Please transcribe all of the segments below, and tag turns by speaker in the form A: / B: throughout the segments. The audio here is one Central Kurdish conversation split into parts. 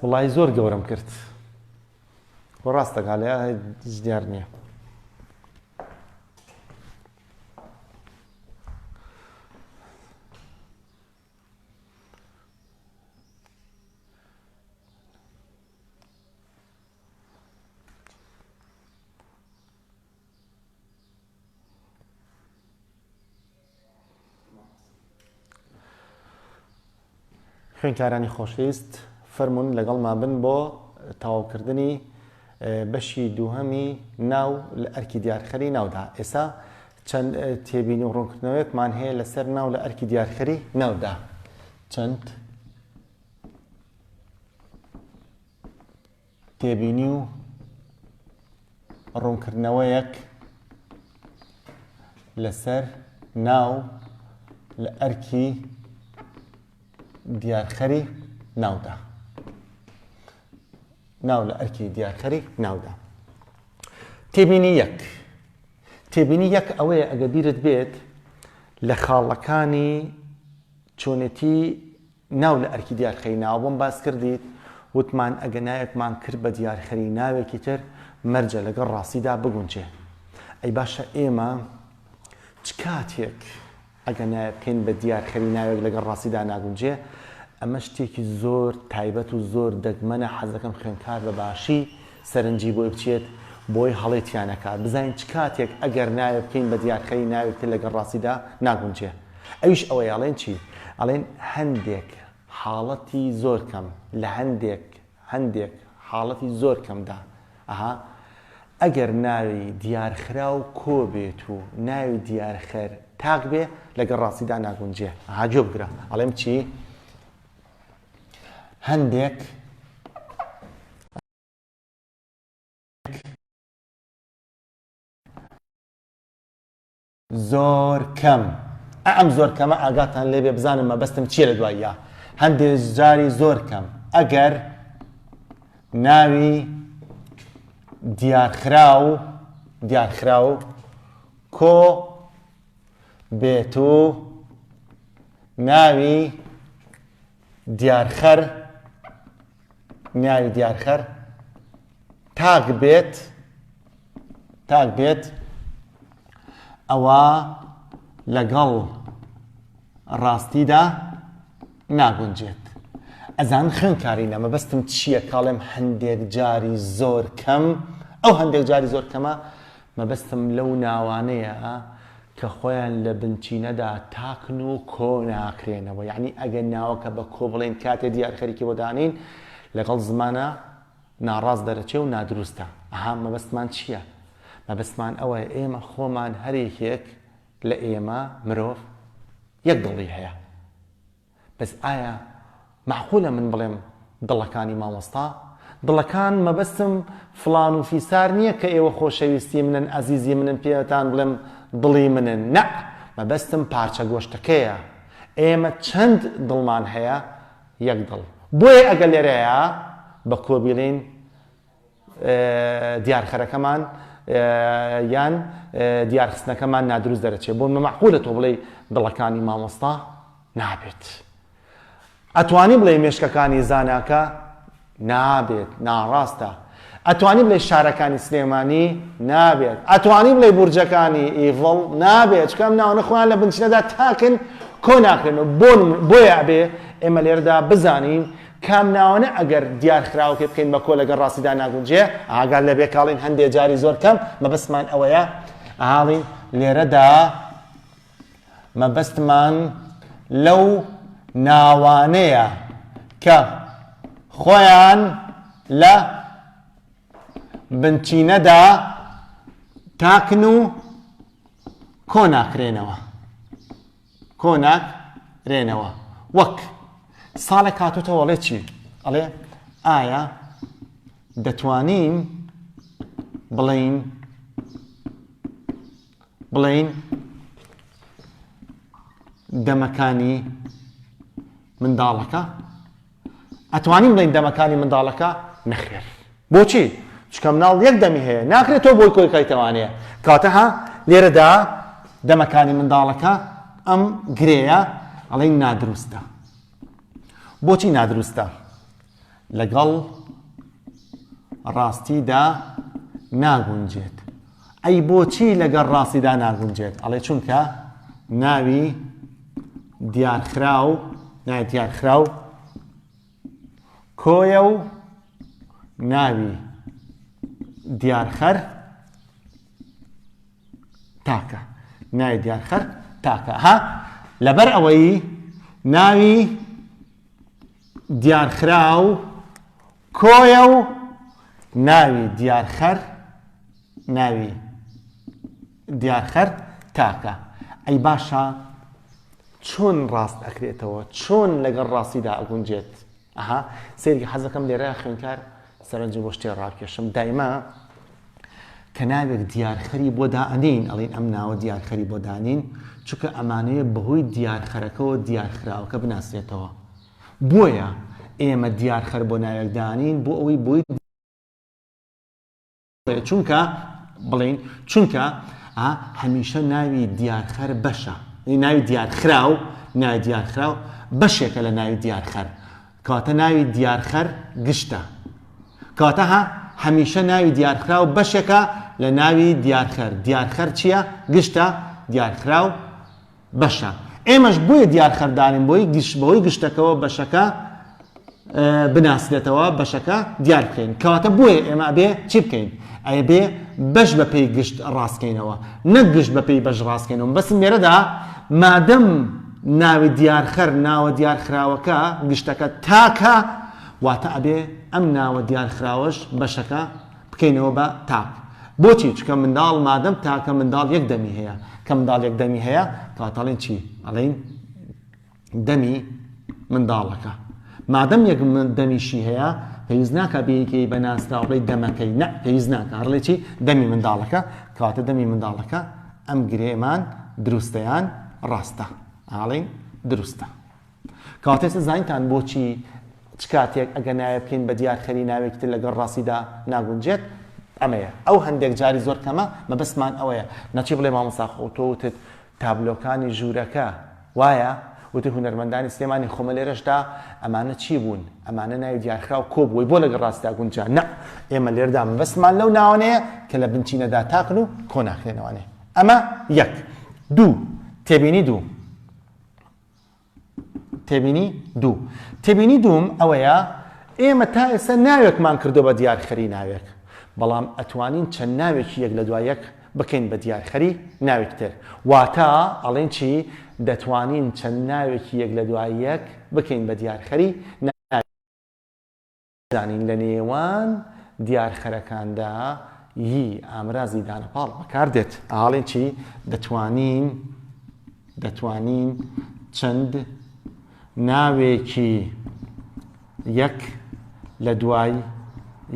A: وڵی زۆر گەورەم کرد بۆ ڕاستەکە لێ دیار نییە. خوێنکارانی خۆشەویست فەرموون لەگەڵما بن بۆ تەواوکردنی بەشی دووهەمی ناو لە ئەرکی دیارخەری ناودا. ئێستا چەند تێبینی و ڕوونکردنەوەیەکمان هەیە لەسەر ناو لە ئەرکی دیارخەری ناودا. چەند تێبینی و ڕوونکردنەوەیەک لەسەر ناو لە ئەرکی دیارخەری ناودا. ناو لە ئەرکی دیارخەری ناودا. تێبینی یەک. تێبینی یەک ئەوەیە ئەگە بیرت بێت لە خاڵەکانی چۆنێتی ناو لە ئەرکی دیارخەری ناو بۆم باس کردیت وتمان ئەگە نایەکمان کرد بە دیارخەری ناوێکی تر مەرجە لەگەڵ ڕاستیدا بگونجێ. ئەی باشە ئێمە چ کاتێک ئەگە نایە بکەین بە دیارخەری ناوێک لەگەڵ ڕاستیدا ناگونجێ ئەمە شتێکی زۆر تایبەت و زۆر دەگمەنە. حەزەکەم خوێندکار بە باشی سەرنجی بۆی بچێت بۆی هەڵێتیانەکات بزانین چ کاتێک ئەگەر ناوێ بکەین بە دیارخەری ناوێکتر لەگەڵ ڕاستیدا ناگونجێ. ئەویش ئەوەی ئەڵێن چی؟ ئەڵێن هەندێک حاڵەتی زۆر کەم لە هەندێک حاڵەتی زۆر کەمدا ئەگەر ناوی دیارخرا و کۆ بێت و ناوی دیارخەر تاک بێ لەگەڵ ڕاستیدا ناگونجێ. جۆ بگرە ئەڵێم چی؟ هەندێک زۆر کەم. ئەم زۆر کەمە ئاگاتان لێبێ بزانم مەبەستم چیە لە دواییە. هەندێک جاری زۆر کەم ئەگەر ناوی دیارخرا و کۆ بێت و ناوی دیارخەر تاک بێت ئەوە لەگەڵ ڕاستیدا ناگونجێت. ئەزان خوێندکارینە مەبەستم چییە کاڵێم هەندێک جاری زۆر کەم. ئەو هەندێک جاری زۆر کەمە مەبەستم لەو ناوانەیە کە خۆیان لە بنچینەدا تاکن و کۆ ناکرێنەوە. یعنی ئەگەر ناوەکە بە کۆ بڵێن کاتێ دیارخەریکی بۆ دانین لەگەڵ زمانە ناڕاست دەرەچێ و نادروستە. مەبەستمان چییە؟ مەبەستمان ئەوەیە ئێمە خۆمان هەرێکێک لە ئێمە مرۆڤ یەک دڵی هەیە. بەس ئایا معقولە من بڵێم دڵەکانی مامۆستا؟ دڵەکان مەبەستم فڵان و فیسار نییە کە ئێوە خۆشەویستی منن ئەزیزی منن پێتان بڵێم دڵی منن. نە مەبەستم پارچە گۆشتەکەیە. ئێمە چەند دڵمان هەیە؟ یەک دڵ. بۆیە ئەگە لێرەیە بە کۆبیڵین دیارخەرەکەمان یان دیارخستنەکەمان نادروست دەرەچێت. بۆ مەمەعقولە تۆ بڵێ دڵەکانی مامۆستا نابێت. ئەتوانی بڵێ مێشکەکانی زاناکە نابێت، ناڕاستە. ئەتوانی بڵێ شارەکانی سلێمانی نابێت. ئەتوانی بڵێ بورجەکانی ئیڤڵ نابێت. چکەم ناوەنە خۆیان لە بنچینەدا تاکن کۆ ناکرێن. بۆیە ئەبێ ئێمە لێرەدا بزانین کام ناوەنە ئەگەر دیارخراوەکە بکەین بە کۆ لەگەڵ ڕاستیدا ناگونجێ ئاگار لەبێ کاڵین هەندێک جاری زۆر کەم. مەبەستمان ئەوەیە ئاڵین لێرەدا مەبەستمان لەو ناوانەیە کە خۆیان لە بنچینەدا تاکن و کۆ ناکرێنەوە. وەک ساڵێک هاتووتەوە ئەڵێ چی؟ ئەڵێ ئایا دەتوانین بڵین دەمەکانی منداڵەکە؟ ئەتوانین بڵین دەمەکانی منداڵەکە؟ نەخێر. بۆچی؟ چکە مناڵ یەک دەمی هەیە ناکرێت تۆ بۆی کۆی کەیتەوانەیە. کاتەها لێرەدا دەمەکانی منداڵەکە ئەم گرەیە ئەڵێ نادروستە. بۆچی نادروستە لەگەڵ ڕاستیدا ناگونجێت ئەی بۆچی لەگەڵ ڕاستیدا ناگونجێت ئەڵێ چونکە ناوی دیارخراو کۆیە و ناوی دیارخەر تاکە ناوی دیارخەر تاکە ها لەبەر ئەوەی ناوی دیارخراو کۆیە و ناوی دیارخەر تاکە ئەی باشە چۆن ڕاست ئەکرێتەوە چۆن لەگەڵ ڕاستیدا ئەگونجێت ئەها سێری حەزەکەم لێرە خوێنکار سەرنج بۆ شتێ ڕاکێشم دایما کە ناوێک دیارخەری بۆ دائەنین ئەڵێن ئەم ناوە دیارخەری بۆ دانین چونکە ئەمانەیە بەهۆی دیارخەرەکەەوە دیارخراوەکە بناسرێتەوە بۆیە ئێمە دیارخەر بۆ ناوێک دانین بۆ ئەوەی بۆی چونکە بڵین چونکە هەمیشە ناوی دیارخەر بەشە ناوی دیارخراو بەشێکە لە ناوی دیارخەر کاتە ناوی دیارخەر گشتە کاتە هەمیشە ناوی دیارخراو بەشێکە لە ناوی دیارخەر چییە گشتە دیارخراو بەشە ئێمەش بۆیە دیارخەردانین بۆی گشتەکەەوە بەشەکە بناسرێتەوە بەشەکە دیار بکەین کەواتە بۆیە ئێمە بێ چی بکەین ئەیە بێ بەش بە پێی گشت ڕاستکەینەوە نەک گشت بە پێی بەش ڕاستکەینەوە بەسم لێرەدا مادەم ناوی دیارخەر ناوە دیارخراوەکە گشتەکە تاکە واتە ئەبێ ئەم ناوە دیارخراوەش بەشەکە بکەینەوە بە تاک بۆچی چکە منداڵ مادەم تاکە منداڵ یەک دەمی هەیە کە منداڵ یەک دەمی هەیە کاتەڵێن چی ئەڵێن دەمی منداڵەکە مادەم یەک دەمیشی هەیە پێویست ناکە بەیەکەی بەناسرا بڵێ دەمەکەی نە پێویست ناکە هەڕڵێ چی دەمی منداڵەکە کاتە دەمی منداڵەکە ئەم گرێمان دروستەیان ڕاستە ئاڵێن دروستە کاتێستا زانیتان بۆچی چ کاتێک ئەگە ناوێ بکەین بە دیارخەری ناوێکتر لەگەڵ ڕاستیدا ناگونجێت ئەمەیە ئەو هەندێک جاری زۆر کەمە مەبەستمان ئەوەیە نەچی بڵێ مامۆستا خۆ وتت تابلۆکانی ژوورەکە وایە وتی هونەرمەندانی سلێمانی خۆمە لێرەشدا ئەمانە چی بوون ئەمانە ناوی دیارخراو کۆبووی بۆ لەگەڵ ڕاستیدا گونجان نە ئێمە لێرەدا مەبەستمان لەو ناوانەیە کە لە بنچینەدا تاکن و کۆ ناخێنەوانێ ئەمە یەک دوو تێبینی دووم ئەوەیە ئێمە تا ئێستا ناوێکمان کردو بە دیارخەری ناوێک بەڵام ئەتوانین چەند ناوێکی یەک لە دوای یەک بکەین بە دیارخەری ناوێکتر واتە ئەڵێن چی دەتوانین چەند ناوێکی یەک لە دوای یەک بکەین بە دیارخەری ناوێک لە نێوان دیارخەرەکاندا هی ئامرازی دانەپاڵ بەکاردێت ئاڵێن چی دەتوانین چەند ناوێکی یەک لە دوای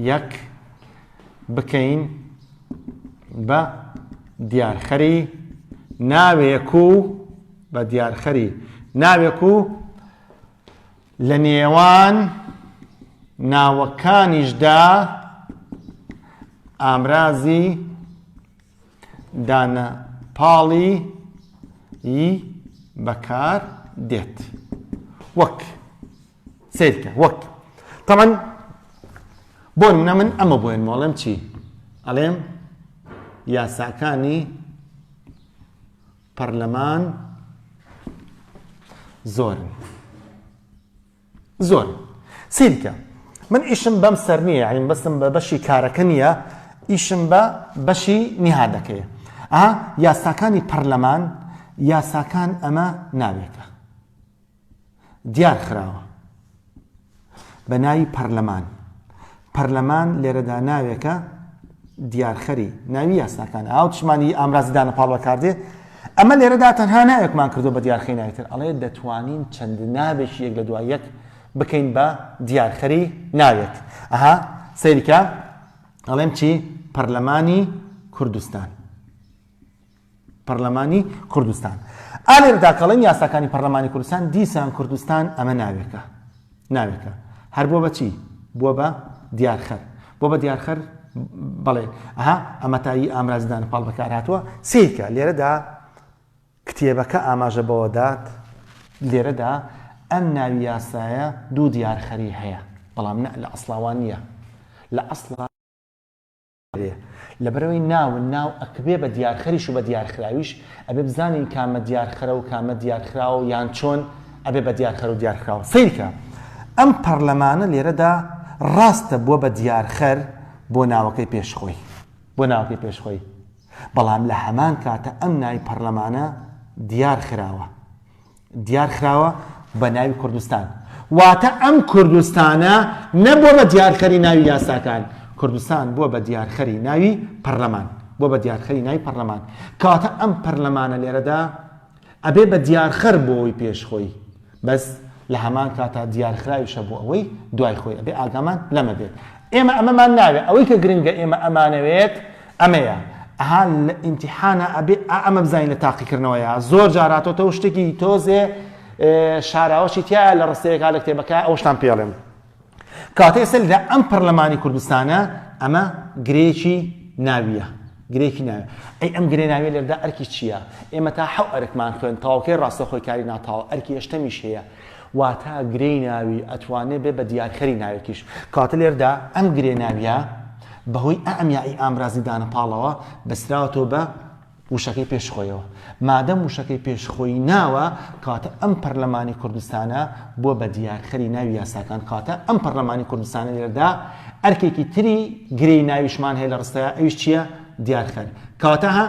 A: یەک بکەین بە دیارخەری ناوێک و بە دیارخەری ناوێک و لە نێوان ناوەکانیشدا ئامرازی دانەپاڵی بەکار دێت وەک سیرکە وەک تەمان بۆ نمونە من ئەمە بۆێن مۆڵێم چی ئەڵێم یاساکانی پەرلەمان زۆرن سیرکە من ئیشم بەم سەر نییە عین بەستم بە بەشی کارەکە نییە ئیشم بە بەشی نیهادەکەیە یاساکانی پەرلەمان یاساکان ئەمە ناوێتە دیار خراوە بە ناوی پەرلەمان لێرەدا ناوێکە دیارخەری ناوی یاساکان ئاوتشمانی ئامرازی دانەپاڵ بەکاردێ ئەمە لێرەدا تەنها ناوێکمان کردو بە دیارخەری ناوێتتر ئەڵێ دەتوانین چەند ناوێکی یەک لە دوای یەک بکەین بە دیارخەری ناوێت سەیریکە ئەڵێم چی پەرلەمانی کوردستان ئالێرەدا کەڵێن یاساکانی پەرلەمانی کوردستان دیسان کوردستان ئەمە ناوێکە هەر بۆ بە چی بۆ بە دیارخەر بەڵێ ئەمە تایی ئامرازی دانەپاڵ بەکار هاتووە سیرکە لێرەدا کتێبەکە ئاماژە بەوە دات لێرەدا ئەم ناوی یاسایە دوو دیارخەری هەیە بەڵام لە ئەسڵاوان نییە لە ئەسڵا لەبەرەوەی ناو ئەکبێ بە دیارخەریش و بە دیارخراویش ئەبێ بزانین کامە دیارخەرە و کامە دیارخراوە یان چۆن ئەبێ بە دیارخەر و دیارخراوە سیرکە ئەم پەرلەمانە لێرەدا ڕاستە بووە بە دیارخەر بۆ ناوەکەی پێشخۆی بەڵام لە هەمان کاتە ئەم ناوی پەرلەمانە دیار خراوە بە ناوی کوردستان واتە ئەم کوردستانە نەبووە بە دیارخەری ناوی یاساکان کوردستان بووە بە دیارخەری ناوی پەرلەمان کاتە ئەم پەرلەمانە لێرەدا ئەبێ بە دیارخەر بۆی پێشخۆی بەس لە هەمان کاتە دیارخراویشە بۆ ئەوەی دوای خۆی ئەبێ ئاگامان لەمە بێت ئێمە ئەمەمان ناوێت ئەوەی کە گرنگە ئێمە ئەمانەوێت ئەمەیە ئەها لە ئیمتیحانە ئەبێ ئەمە بزانین لە تاقیکردنەوەیە زۆر جاراتەوە شتێکی تۆزێ شاراوەشی تایە لە ڕستەیەکا لە کتێبەکە ئەوشتان پێڵێم کاتە ئێستا لە ئەم پەرلەمانی کوردستانە ئەمە گرێکی ناویە ئەی ئەم گرێ ناویە لێرەدا ئەرکی چییە ئێمە تا حەو ئەرکمان خوێن تاوەکەی ڕاستەخۆی کاری ناتاوە ئەرکی هێشتەمیش هەیە واتە گرێی ناوی ئەتوانێت بێ بە دیارخەری ناوێکیش کاتە لێرەدا ئەم گرێ ناویە بەهۆی ئەم یائی ئامرازی دانەپاڵەوە بەسراوەتەوە بە وشەکەی پێشخۆیەوە مادەم وشەکەی پێشخۆی ناوە کاتە ئەم پەرلەمانی کوردستانە بۆ بە دیارخەری ناوی یاساکان کاتە ئەم پەرلەمانی کوردستانە لێرەدا ئەرکێکی تری گرێی ناویشمان هەیە لە ڕستەیە ئەویش چییە دیارخەر کاتەها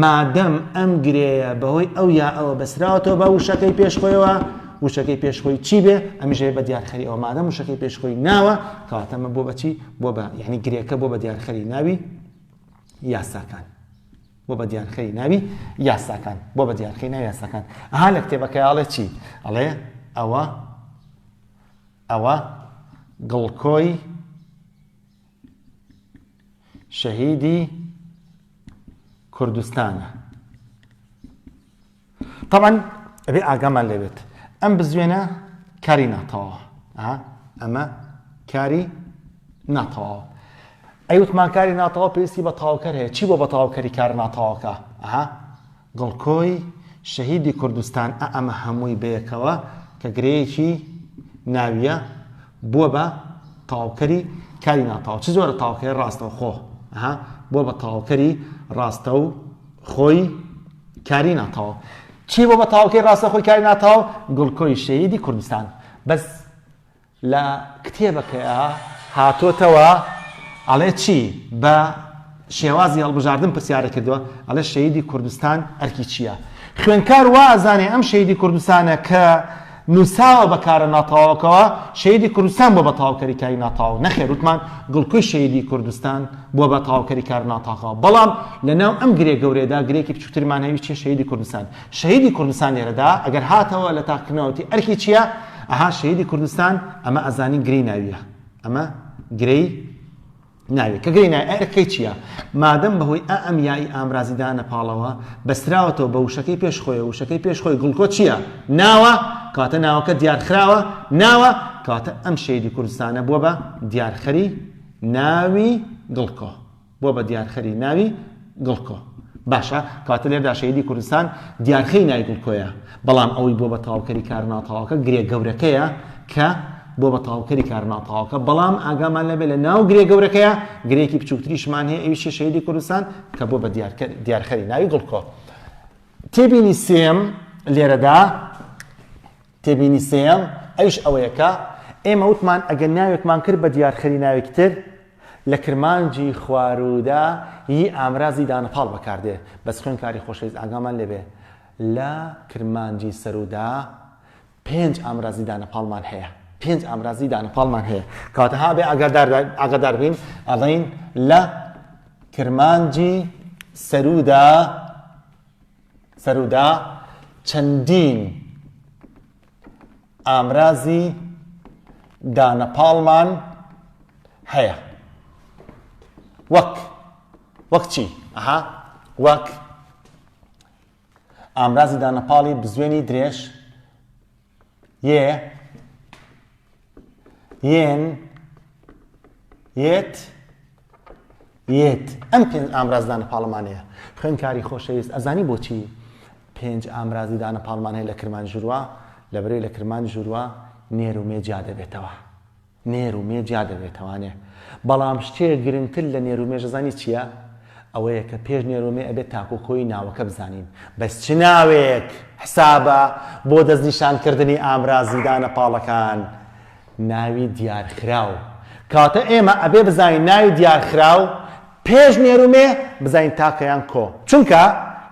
A: مادەم ئەم گرەیە بەهۆی ئەو یا ئەوە بەسراوەتەوە بە وشەکەی پێشخۆیەوە وشەکەی پێشخۆی چی بێ ئەمیژەیە بە دیارخەری ئەوە مادەم وشەکەی پێشخۆی ناوە کاتەمە بۆ بەچی بۆ بە یعنی گرێەکە بۆ بە دیارخەری ناوی یاساکان ئەها لە کتێبەکە ئاڵێ چی ئەڵێ ئەوە گڵکۆی شەهیدی کوردستانە طبعا ئەبێ ئاگامان لێبێت ئەم بزوێنە کاری ناتەوە ئەمە کاری ناتەوە ئەیوتمان کاری ناتەوە پێویستی بە تاوکەر هەیە چی بۆ بە تاوکەری کار ناتەوەکە گڵکۆی شەهیدی کوردستان ئەمە هەمووی بەیەکەوە کە گرەیەکی ناویە بووە بە تاوکەری کاری ناتەوە چ زۆرە تاوکەری ڕاستەوە خۆ بۆ بە تاوکەری ڕاستە و خۆی کاری ناتەوە چی بۆ بە تاوکەی ڕاستە خۆی کاری ناتەوە گڵکۆی شەهیدی کوردستان بەس لە کتێبەکەیە هاتۆتەوە ئەڵێ چی بە شێوازی هەڵبژاردن پرسیارە کردووە ئەڵێ شەهیدی کوردستان ئەرکی چییە خوێنکار وا ئەزانێ ئەم شەهیدی کوردستانە کە نووساوە بەکارە ناتەواوەکەوە شەهیدی کوردستان بۆ بە تاوکەری کاری ناتەواو نەخێر وتمان گڵکۆی شەهیدی کوردستان بۆ بە تاوکەری کار ناتەواوەکەوە بەڵام لەناو ئەم گرێ گەورەیەدا گرێکی بچووکترمان هەوی چیە شەهیدی کوردستان لێرەدا ئەگەر هاتەوە لە تاقیکردنەوەتی ئەرکی چییە شەهیدی کوردستان ئەمە ئەزانی گرەی ناویە ئەمە گرەی ناوی کە گرەی ناوی ئەرکەی چییە مادەم بەهۆی ئەم یائی ئامرازیدا نەپاڵەوە بەسراوەتەوە بە وشەکەی پێشخۆی گڵکۆ چییە ناوە کاتە ناوەکە دیارخراوە ناوە کاتە ئەم شەهیدی کوردستانە بووە بە دیارخەری ناوی گڵکۆ باشە کاتە لێردا شەهیدی کوردستان دیارخەری ناوی گڵکۆیە بەڵام ئەوەی بۆ بە تاوکەری کار ناتەواوەکە گرێ گەورەکەیە کە بۆ بە تاوکەری کار ناتەواوەکە بەڵام ئاگامان لەبێ لە ناو گرێ گەورەکەیە گرێکی بچووکتریشمان هەیە ئەویشە شەهیدی کوردستان کە بۆ بە دیارخەری ناوی گڵکۆ تێبینی سێم لێرەدا ئەویش ئەوەیەکە ئێمە وتمان ئەگەر ناوێکمان کرد بە دیارخەری ناوێکی تر لە کرمانجی خوارودا هی ئامرازی دانەپاڵ بەکاردێ بەس خوێنکاری خۆشەویست ئاگامان لێبێ لە کرمانجی سەرودا 5 ئامرازی دانەپاڵمان هەیە کاتەها بێ ئاگادار بین ئەڵێن لە کرمانجی سەرودا چەندین ئامرازی دانەپاڵمان هەیە وەک چی وەک ئامرازی دانەپاڵی بزوێنی درێژ یێن یێت ئەم 5 ئامراز دانەپاڵمانەیە خوێنکاری خۆشەویست ئەزانی بۆچی 5 ئامرازی دانەپاڵمان هەیە لە کرمانجی ژووروا لەبەرەوەی لە کرمان ژووروا نێر و مێجیا دەبێتەوە نێر و مێجیا دەبێتەوانێ بەڵام شتێک گرنگتر لە نێر و مێژەزانی چییە؟ ئەوەیە کە پێش نێرومێ ئەبێت تاکوکۆی ناوەکە بزانین بەس چ ناوێک حسابە بۆ دەستنیشانکردنی ئامرازیدانە پاڵەکان ناوی دیارخراو کاتە ئێمە ئەبێ بزانین ناوی دیارخراو پێش نێرومێ بزانین تاکەیان کۆ چونکە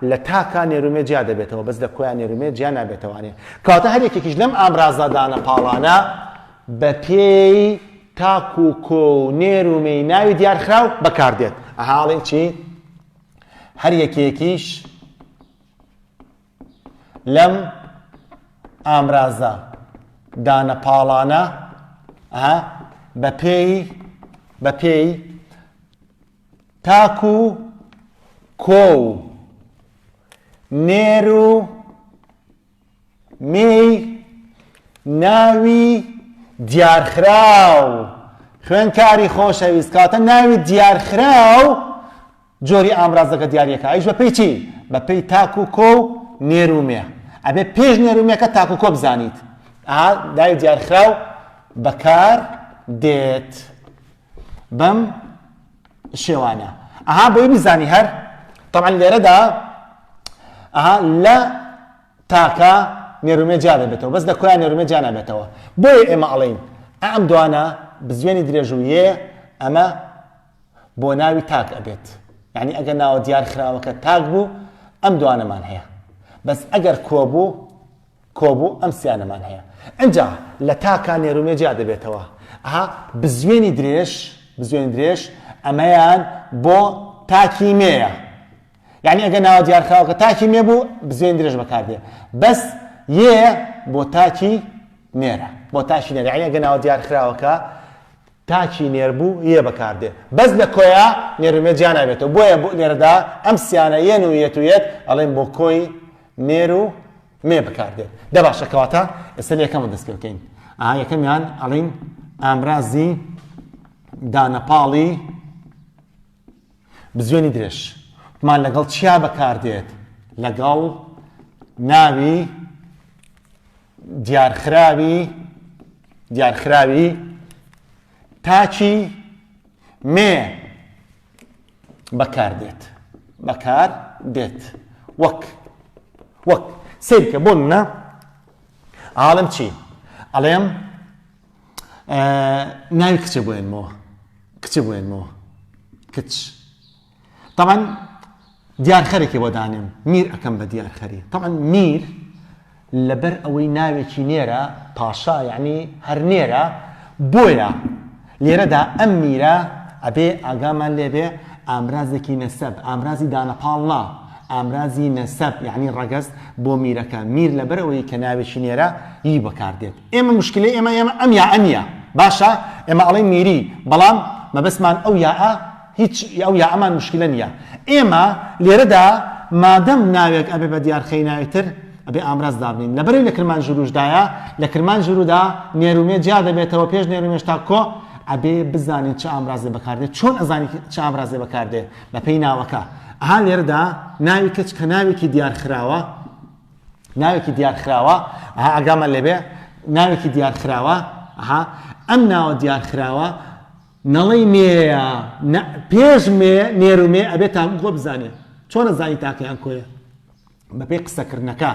A: لە تاکە نێرومێ جیا دەبێتەوە بەس لە کۆیان نێرومێ جیا نابێتەوانێ کاتە هەر یەکێکیش لەم ئامرازادانە پاڵانە بە پێی تاک و کۆ و نێرومەی ناوی دیارخراو بەکاردێت ئەهاڵێن چی؟ هەر یەکێکیش لەم ئامرازە دانە پاڵانە بە پێی تاک و کۆ و نێر و مێی ناوی دیارخراو خوێنکاری خۆشەویست کاتە ناوی دیارخراو جۆری ئامرازەکە دیارەکە ئەیش بە پێی چی؟ بە پێی تاک و کۆ و نێرومێ ئەبێ پێش نێرومێکە تاک و کۆ بزانیت ناوی دیارخراو بەکار دێت بەم شێوانە بۆی بیزانی هەر طبعا لێرەدا لە تاکە نێرومێ جا دەبێتەوە بەس لە کۆیان نێرومێ جا نابێتەوە بۆیە ئێمە ئەڵێین ئەم دوانە بزوێنی درێژویە ئەمە بۆ ناوی تاک ئەبێت یعنی ئەگەر ناوە دیارخراوەکە تاک بوو ئەم دوانەمان هەیە بەس ئەگەر کۆبوو ئەم سیانەمان هەیە ئەنجا لە تاکە نێرومێ جا دەبێتەوە بزوێنی درێژ ئەمەیان بۆ تاکی مێیە یعنی ئەگەر ناوە دیارخراوەکە تاکی مێ بوو بزوێنی درێژ بەکاردێ بەس یێ بۆ تاکی نێرە بۆ تاکی نێرە یعنی ئەگەر ناوە دیارخراوەکە تاکی نێر بوو یێ بەکاردێ بەس لە کۆیە نێرومێ جیا نابێتەوە بۆیە بۆ لێرەدا ئەم سیانە یەن و یەت ئەڵێن بۆ کۆی نێر و مێ بەکاردێت دەباشە کەواتە ئێستا یەکەمە دەست پێ بکەین یەکەمیان ئەڵێن ئامرازی دانەپاڵی بزوێنی درێژ مان لەگەڵ چیا بەکاردێت لەگەڵ ناوی دیارخراوی تاچی مێ بەکاردێت وەک سیرکە بۆ منە ئاڵم چی؟ ئەڵێم ناوی کچە بۆێنمەوە کچ طبعا دیارخەرێکی بۆ دانێم میر ئەەکەم بە دیارخەری طبعا میر لەبەر ئەوەی ناوێکی نێرە پاشا یعنی هەر نێرە بۆیە لێرەدا ئەم میرە ئەبێ ئاگامان لێبێ ئامرازێکی نەسەب ئامرازی دانەپاڵ ئامرازی نەسەب یعنی ڕەگەست بۆ میرەکە میر لەبەر ئەوەی کە ناوێکی نێرە هی بەکاردێت ئێمە مشکلەی ئێمە ئەمیە باشە ئێمە ئەڵێ میری بەڵام مەبەستمان هیچ ئەو ئەمان مشکلە نییە ئێمە لێرەدا مادەم ناوێک ئەبێ بە دیارخەی ناوێتر ئەبێ ئامراز دابنین لەبەرەوەی لە کرمان ژوورودایە لە کرمان ژووردا نێرومێ جیا دەبێتەوە پێش نێرومێش تا کۆ ئەبێ بزانین چه ئامرازێ بەکاردێت چۆن ئەزانی چه ئامرازێ بەکاردێت بە پێی ناوەکە لێرەدا ناوی کەچ کە ناوێکی دیارخراوە ئاگامان لێبێ ناوێکی دیارخراوە ئەم ناوە دیارخراوە نەڵەی مێیە پێش مێ نێرومێ ئەبێت تا خۆ بزانێت چۆن ئەزانی تاکەیان کۆیە بە پێی قسەکردنەکە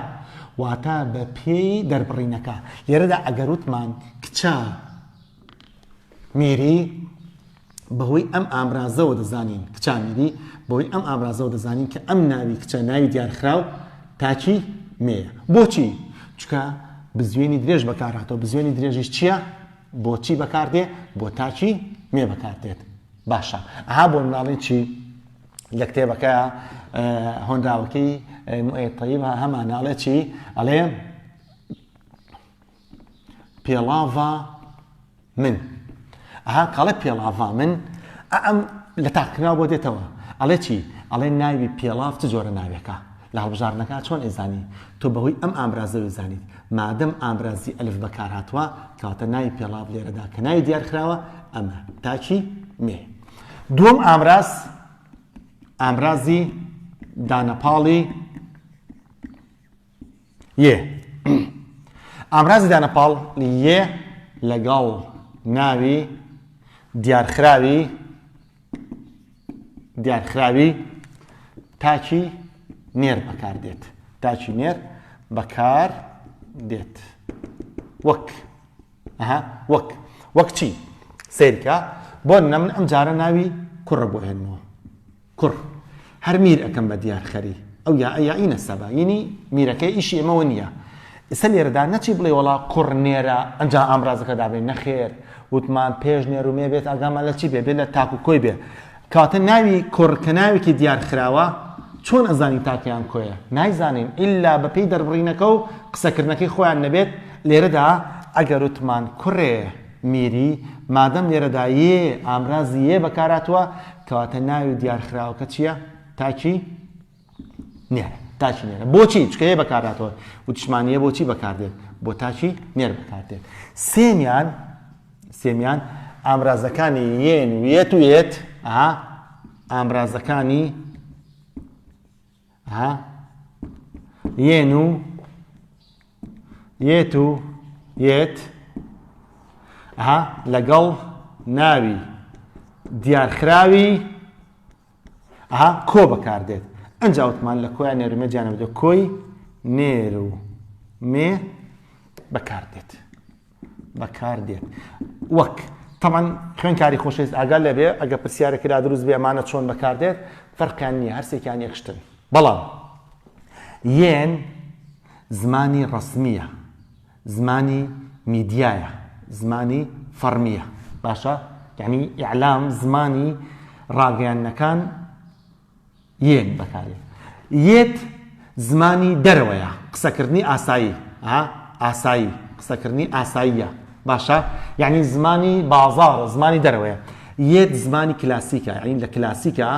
A: واتە بە پێی دەربڕینەکە لێرەدا ئەگەر وتمان کچە میری بەهۆی ئەم ئامرازەوە دەزانین کچە میری بەهۆی ئەم ئامرازەوە دەزانین کە ئەم ناوی کچە ناوی دیارخراو تاکی مێیە بۆچی؟ چکە بزوێنی درێژ بەکارهاتەوە بزوێنی درێژیش چییە؟ بۆچی بەکاردێ بۆ تاکی مێ بەکاردێت باشە بۆ مناڵی چی؟ لە کتێبەکە هۆنراوەکەی طیب هەماناڵێ چی؟ ئەڵێ پێڵاڤە من کاڵێ پێڵاڤە من ئەم لە تاقکراوە بۆ دێتەوە ئەڵێ چی؟ ئەڵێ ناوی پێڵاو چ جۆرە ناوێکە لە هەڵبژارنەکە چۆن ئەیزانی تۆ بەهۆی ئەم ئامرازەوە زانیت مادەم ئامرازی ئەلف بەکار هاتووە کاتە ناوی پێڵاو لێرەدا کە ناوی دیارخراوە ئەمە تاکی مێ دووەم ئامرازی دانەپاڵی ئامرازی دانەپاڵ یێ لەگەڵ ناوی دیارخراوی تاچی نێر بەکاردێت تاچی نێر بەکار دێت وەک چی سیرکە بۆ نەمن ئەم جارە ناوی کوڕە بۆ هێنمەوە کوڕ هەر میر ئەەکەم بە دیارخەری ئەو یاینە سەبا یعنی میرەکەی ئیشی ئێمەوە نییە ئێستا لێرەدا نەچی بڵێ وەڵا کوڕ نێرە ئەنجا ئامرازەکە دابێت نەخێر وتمان پێش نێر و مێ بێت ئەگامان لە چی بێ بێت لە تاکو کۆی بێ کاتە ناوی کوڕ کە ناوێکی دیارخراوە چۆن ئەزانی تاکەیان کۆیە نایزانین ئللا بەپێی دەربڕینەکە و قسەکردنەکەی خۆیان نەبێت لێرەدا ئەگەر وتمان کوڕێ میری مادەم لێرەدا یێ ئامرازی یێ بەکاراتوە کەواتە ناوی دیارخراوەکە چییە تاکی نێرە تاچی نێرە بۆچی چکە یێ بەکاراتەوە وتیشمانیە بۆچی بەکاردێت بۆ تاچی نێر بەکاردێت سێمیان ئامرازەکانی یێن و یێت و یێت ئامرازەکانی یێن و یێت و یێت لەگەڵ ناوی دیارخراوی کۆ بەکاردێت ئەنجا وتمان لە کۆیان نێرومێ جیانە بدە کۆی نێر و مێ بەکاردێت وەک تەمان خوێنکاری خۆشەویست ئاگال لەبێ ئەگە پرسیارێکرا دروست بێ ئەمانە چۆن بەکاردێت فەرقیان نییە هەرسێکیان یەکشتن بەڵام یێن زمانی ڕەسمیە زمانی میدیایە زمانی فەرمیە باشە یعنی ئیعلام زمانی ڕاگەیاندنەکان یێن بەکارێت یێت زمانی دەرەوەیە قسەکردنی ئاسایی قسەکردنی ئاساییە باشە یعنی زمانی بازاڕ زمانی دەرەوەیە یێت زمانی کلاسیکە یعنی لە کلاسیکە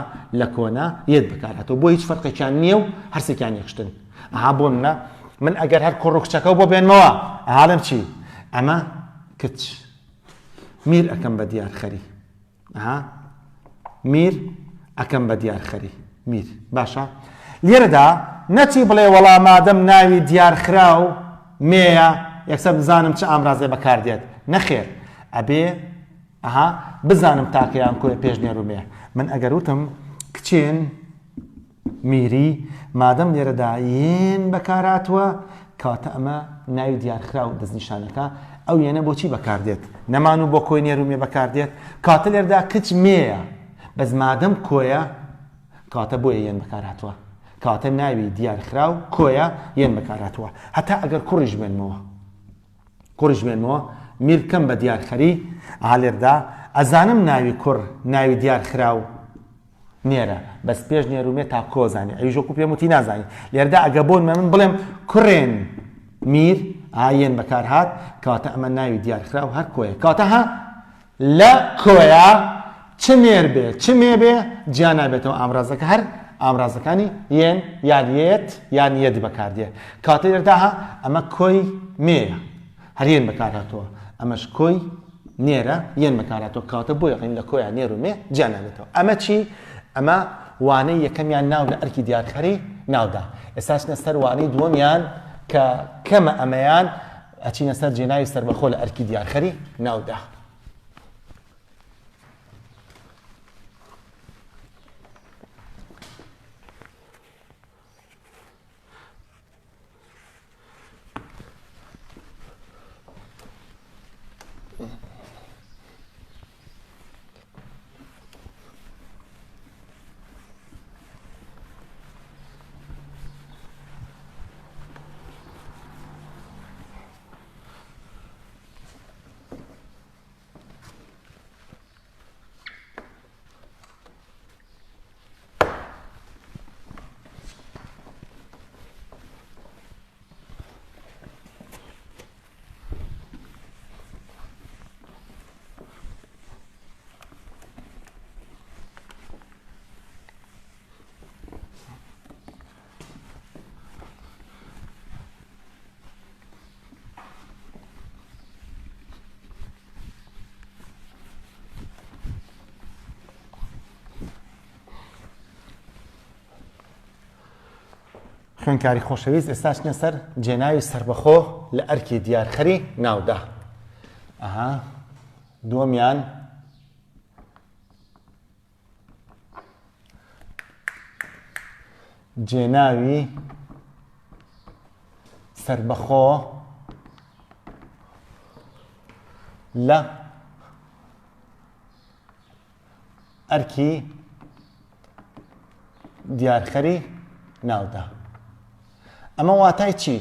A: لە کۆنا یێت بەکارهاتەوە بۆ هیچ فەرقێکیان نییە و هەرسێکیان یەکشتن بۆ من ئەگەر هەر کوڕ و کچەکە بۆ بێنمەوە لەم چی ئەمە کچ میر ئەەکەم بە دیارخەری میر ئەەکەم بە دیارخەری میر باشە لێرەدا نەچی بڵێ وەڵا مادەم ناوی دیارخراو مێیە یەکسەر بزانم چه ئامرازێ بەکاردێت نەخێر ئەبێ بزانم تاکەیان کۆی پێش نێرومێ من ئەگەر وتم کچێن میری مادەم لێرەدا یێن بەکاراتوە کاتە ئەمە ناوی دیارخراو دەستنیشانەکە ئەو یێنە بۆچی بەکاردێت نەمان و بۆ کۆی نێرومێ بەکاردێت کاتە لێرەدا کچ مێیە بەس مادەم کۆیە کاتە بۆیە یێن بەکاراتوە کاتە ناوی دیارخراو کۆیە یێن بەکاراتوە هەتا ئەگەر کوڕیش بێنمەوە میر کەم بە دیارخەری لێرەدا ئەزانم ناوی کوڕ ناوی دیارخراو نێرە بەس پێش نێرومێ تا کۆزانێ ئەویش وەکو پێم وتی نازانی لێرەدا ئەگە بۆن من بڵێم کوڕێن میر یێن بەکار هات کاتە ئەمە ناوی دیارخراو هەر کۆیە کاتە لە کۆیە چ نێر بێ چ مێ بێ گیان نابێتەوە ئامرازەکە هەر ئامرازەکانی یێن یان یێت یان یێت بەکاردێ کاتە لێرەدا ئەمە کۆی مێیە هەر یێن بەکارهاتەوە ئەمەش کۆی نێرە یێن بەکارهاتەوە کاتە بۆ یەقین لە کۆیان نێر و مێ گیان نابێتەوە ئەمە چی ئەمە وانەی یەکەمیان ناو لە ئەرکی دیارخەری ناودا ئێستاش نەسەر وانەی دووەمیان کە کەمە ئەمەیان ئەچینە سەر جێناوی سەربەخۆ لە ئەرکی دیارخەری ناودا خوێنکاری خۆشەویست ئێستاش نە سەر جێناوی سربەخۆ لە ئەرکی دیارخەری ناودا. دووەمیان جێناوی سربەخۆ لە ئەرکی دیارخەری ناودا. ئەمە واتای چی؟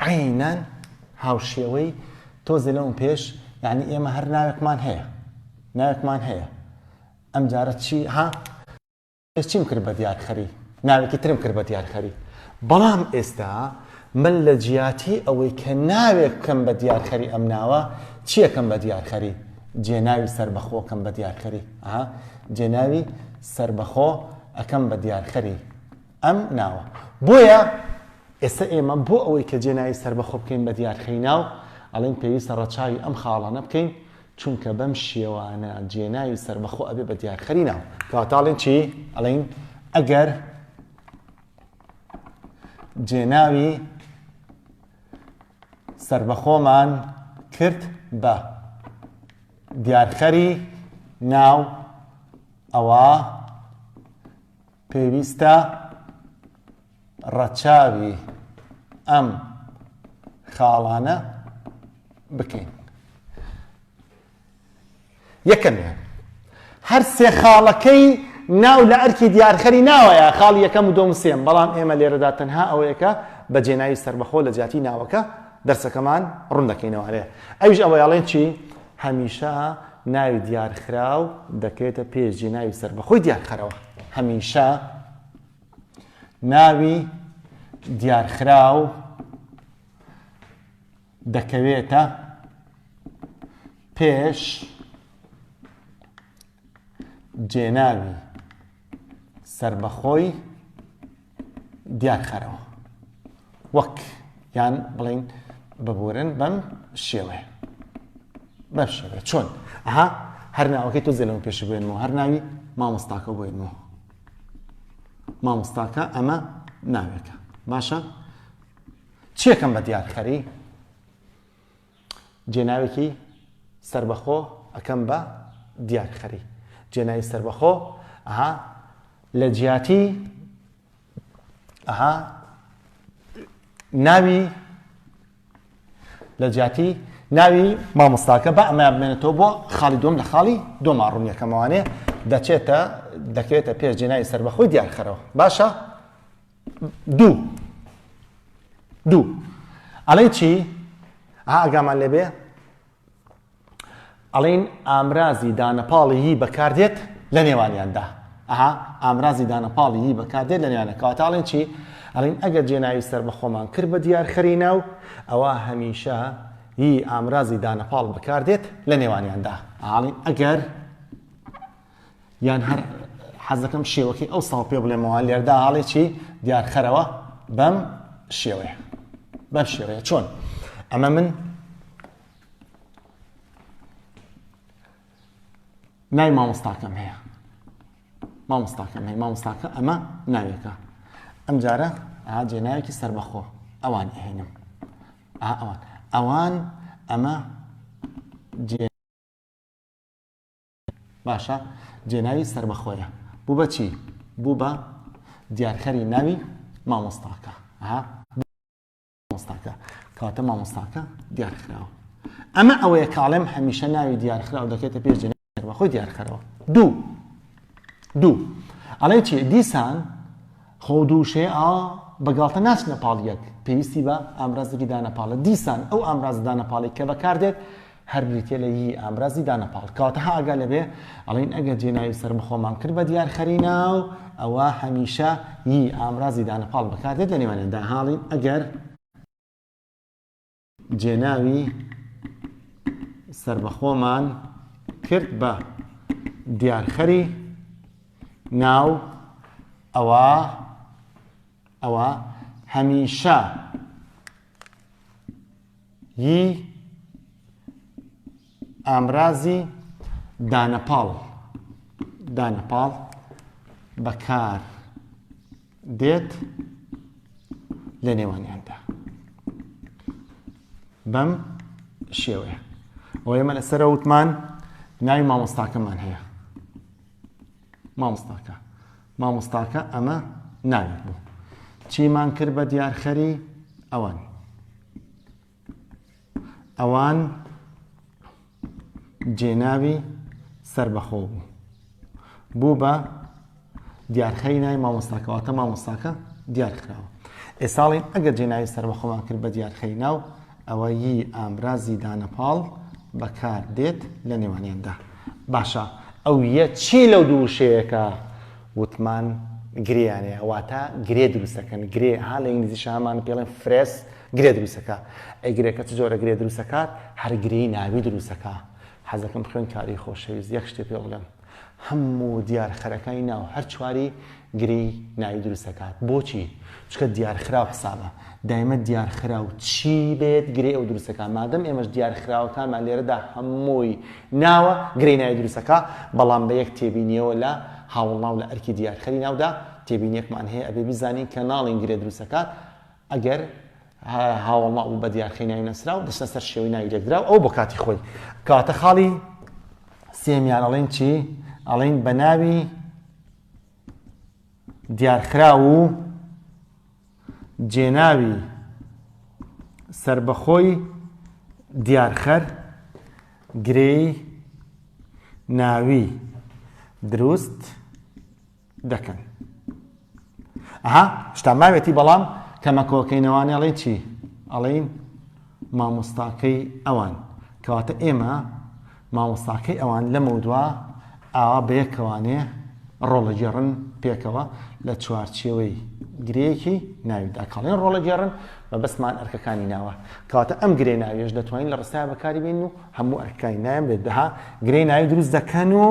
A: عینەن هاوشێوەی تۆزێ لەون پێش یعنی ئێمە هەر ناوێکمان هەیە ئەم جارە چیم کرد بە دیارخەری، ناوێکی ترم کرد بە دیارخەری، بەڵام ئێستا من لە جیاتی ئەوەی کە ناوێک بکەم بە دیارخەری ئەم ناوە چیەکەم بە دیارخەری؟ جێناوی سربەخۆکەم بە دیارخەری. جێناوی سربەخۆ ئەەکەم بە دیارخەری ئەم ناوە. بۆیە ئێستا ئێمە بۆ ئەوەی کە جێناوی سربەخۆ بکەین بە دیارخەری ناو ئەڵێن پێویستە ڕەچاوی ئەم خاڵانە بکەین، چونکە بەم شێوانە جێناوی سربەخۆ ئەبێ بە دیارخەری ناو. کەواتاڵێن چی؟ ئەڵێن ئەگەر جێناوی سربەخۆمان کرد بە دیارخەری ناو ئەوە پێویستە ڕەچاوی ئەم خاڵانە بکەین. یەکەمیان هەر سێ خاڵەکەی ناو لە ئەرکی دیارخەری ناوەیە، خاڵی یەکەم و دۆم و سێم، بەڵام ئێمە لێرەدا تەنها ئەوەیەکە بە جێناوی سربەخۆ لە جیاتی ناوەکە دەرسەکەمان ڕوون دەکەینەوە. ئەویش ئەوەیەڵێن چی؟ هەمیشە ناوی دیارخراو دەکرێتە پێش جێناوی سربەخۆی دیارخەرەوە. هەمیشە ناوی دیارخراو دەکەوێتە پێش جێناوی سربەخۆی دیارخەرەوە. وەک یان بڵین ببورن بەم شێوەیە. چۆن؟ هەر ناوەکەی تۆ زێلەوە پێش بێنەوە، هەر ناوی مامۆستاکە بۆینەوە. مامۆستاکە ئەمە ناوێکە. باشە؟ چیەکەم بە دیارخەری؟ جێناوێکی سربەخۆ ئەەکەم بە دیارخەری. جێناوی سربەخۆ لە جیاتی ناوی مامۆستاکە بە ئەمە بمێنێتەوە بۆ خاڵی دووەم لە خاڵی دۆما ڕوونیەکەمەوانەیە دەکەوێتە پێش جێناوی سربەخۆی دیارخەرەوە. باشە؟ دوو ئەڵێن چی؟ ئەگامان لێبێ ئەڵێن ئامرازی دانەپاڵی هی بەکاردێت لە نێوانیاندا. ئامرازی دانەپاڵی هی بەکاردێت لە نێوانە. کەواتاڵێن چی؟ ئەڵێن ئەگەر جێناوی سربەخۆمان کرد بە دیارخەری ناو ئەوە هەمیشە هی ئامرازی دانەپاڵ بەکاردێت لە نێوانیاندا. ئەڵێن ئەگەر یان هەر حەزەکەم شێوەکەی ئەو ساڵ پێ بڵێمەوە لێردا هەڵێ چی؟ دیارخەرەوە بەم شێوەیە. چۆن؟ ئەمە من ناوی مامۆستاکەم هەیە. مامۆستاکە ئەمە ناوێکە. ئەم جارە جێناوێکی سربەخۆ ئەوان ئەهێنم. ئەوان ئەمە باشە جێناوی سربەخۆیە. بوو بە چی؟ بوو بە دیارخەری ناوی مامۆستاکە. کەواتە مامۆستاکە دیارخراوە. ئەمە ئەوەیە کاڵێم هەمیشە ناوی دیارخراو دەکێتە پێش جێناوی سربەخۆی دیارخەرەوە. دوو ئەڵێ چی؟ دیسان خۆ دووشێ بەگاڵتە ناچنە پاڵیەک، پێویستی بە ئامرازێکی دانەپاڵە. دیسان ئەو ئامراز دانەپاڵی کە بەکاردێت هەر بریتێ لە هی ئامرازی دانەپاڵ. کەواتە ئاگا لەبێ ئەڵێن ئەگەر جێناوی سربەخۆمان کرد بە دیارخەری ناو ئەوە هەمیشە هی ئامرازی دانەپاڵ بەکاردێت لە نێوانیاندا. هاڵین ئەگەر جێناوی سربەخۆمان کرد بە دیارخەری ناو ئەوە هەمیشە هی ئامرازی دانەپاڵ بەکار دێت لە نێوانیاندا بەم شێوەیە. ئەوە ئێمە لەسەر وتمان ناوی مامۆستاکەمان هەیە. مامۆستاکە ئەمە ناوی بوو. چیمان کرد بە دیارخەری ئەوان جێناوی سربەخۆ بوو بە دیارخەری ناوی مامۆستاکەواتە مامۆستاکە دیارکراوە. ئێساڵین ئەگەر جێناوی سربەخۆمان کرد بە دیارخەری ناو ئەوە یی ئامرازی دانەپاڵ بەکار دێت لە نێوانیاندا. باشە ئەو یە چی لەو دوو شەیەکە وتمان گرێیانەیە واتە گرێ دروستەکەن. گرێ ها لە ئینگلیزی شامان پێڵێن فرێس گرێ دروستەکە. ئەی گرێکە چ جۆرە گرێ دروستەکات؟ هەر گرێی ناوی دروستەکە. حەزەکەم خوێندکاری خۆشەویست یەک شتێ پێ بڵێم هەموو دیارخەرەکانی ناو هەر چواری گرێی ناوی دروستەکات. بۆچی؟ چکە دیارخراو حسابە دایمە دیارخراو چی بێت گرێ ئەو دروستەکە. مادەم ئێمەش دیارخراوەکانمان لێرەدا هەمووی ناوە گرێی ناوی دروستەکە بەڵام بە یەک تێبینیەوە لە هاوڵناو لە ئەرکی دیارخەری ناودا تێبینیەکمان هەیە ئەبێ بیزانین کە ناڵین گرێ دروستەکات ئەگەر هاوڵناو بە دیارخەری ناوی نەسراو دەچنە سەر شێوەی ناوی لێکدراو ئەو بۆ کاتی خۆی. کاتە خاڵی سێمیان ئەڵێن چی؟ ئەڵێن بە ناوی دیارخراو و جێناوی سربەخۆی دیارخەر گرێی ناوی دروست دەکەن. شتان ماوێتی بەڵام کەمەکۆکەینەوانی ئەڵێن چی؟ ئەڵێن مامۆستاکەی ئەوان. کەواتە ئێمە مامۆستاکەی ئەوان لە مەودووە ئاوا بەیەکەوانێ ڕۆڵەگێڕن پێکەوە لە چوارچێوەی گرەیەکی ناویدا. کاڵێن ڕۆڵەگێڕن بە بەسمان ئەرکەکانی ناوە. کەواتە ئەم گرێ ناویش دەتوانین لە ڕستای بەکاری بێن و هەموو ئەرکەکانی ناویان بێت دەها گرێی ناوی دروست دەکەن و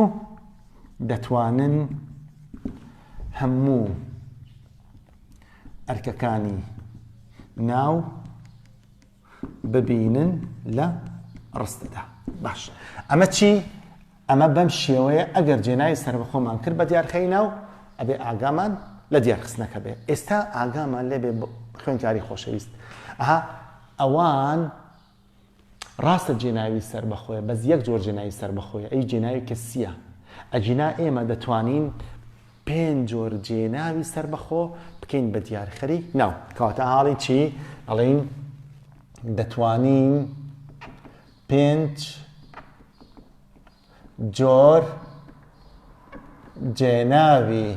A: دەتوانن هەموو ئەرکەکانی ناو ببینن لە ڕستەدا. باش ئەمە چی؟ ئەمە بەم شێوەیە ئەگەر جێناوی سەربەخۆمان کرد بە دیارخەری ناو ئەبێ ئاگامان لە دیارخستنەکە بێ. ئێستا ئاگامان لێبێ خوێندکاری خۆشەویست ئەوان ڕاستە جێناوی سەربەخۆیە بەس یەک جۆر جێناوی سەربەخۆیە ئەی جێناوی کەسیە. ئەجینا ئێمە دەتوانین 5 جۆر جێناوی سەربەخۆ بکەین بە دیارخەری ناو. کەواتە حاڵی چی؟ ئەڵێن دەتوانین 5 جۆر جێناوی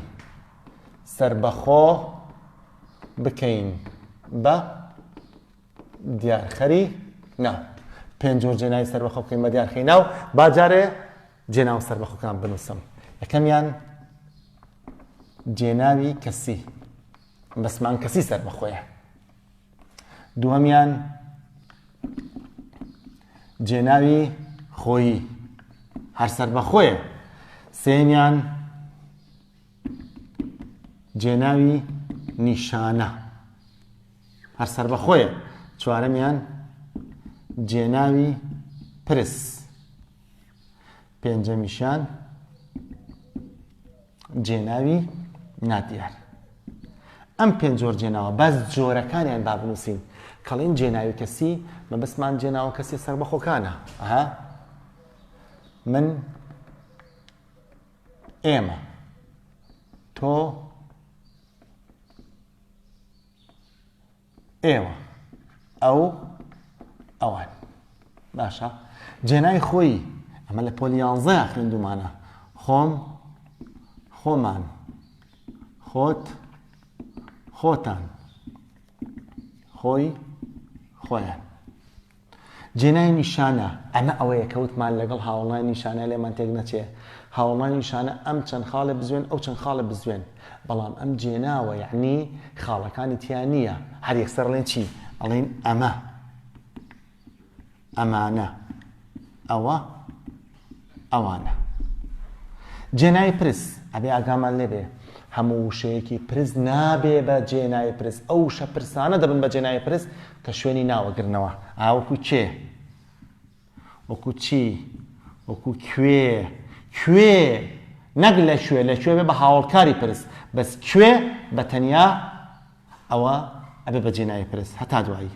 A: سەربەخۆ بکەین بە دیارخەری ناو. 5 جۆر جێناوی سەربەخۆ بکەین بە دیارخەری ناو. با جارێ جێناو سەربەخۆکان بنووسم. یەکەمیان جێناوی کەسی بەسمان کەسی سەربەخۆیە. دووەمیان جێناوی خۆیی هەر سەربەخۆیە. سێمیان جێناوی نیشانە هەر سەربەخۆیە. چوارەمیان جێناوی پرس. پێنجەمیشان جێناوی نادیار. ئەم 5 جۆر جێناوە بەس جۆرەکانیان با بنووسین. کەڵێن جێناوی کەسی مەبەستمان جێناوە کەسی سەربەخۆکانە. من ئێمە تۆ ئێوە ئەو ئەوان. باشە جێناوی خۆی ئەمە لە پۆلی 11 خوێندومانە. خۆم خۆمان خۆت خۆتان خۆی خۆیان. جێناوی نیشانە ئەمە ئەوەیە کەوتمان لەگەڵ هاوڵای نیشانە لێمان تێک نەچێ. هاوڵای نیشانە ئەم چەند خاڵە بزوێن ئەو چەند خاڵە بزوێن بەڵام ئەم جێناوە یعنی خاڵەکانی تیان نییە. هەر یەکسەر ئەڵێن چی؟ ئەڵێن ئەمە ئەمانە ئەوە ئەوانە. جێناوی پرس ئەبێ ئاگامان لێبێ هەموو شەیەکی پرس نابێ بە جێناوی پرس. ئەو شە پرسانە دەبن بە جێناوی پرس کە شوێنی ناوەگرنەوە. وەکو چێ وەکو چی وەکو کوێ. کوێ نەک لە شوێ لە شوێ بێ بە هاوڵکاری پرس بەس کوێ بە تەنیا ئەوە ئەبێ بە جێناوی پرس هەتا دوایی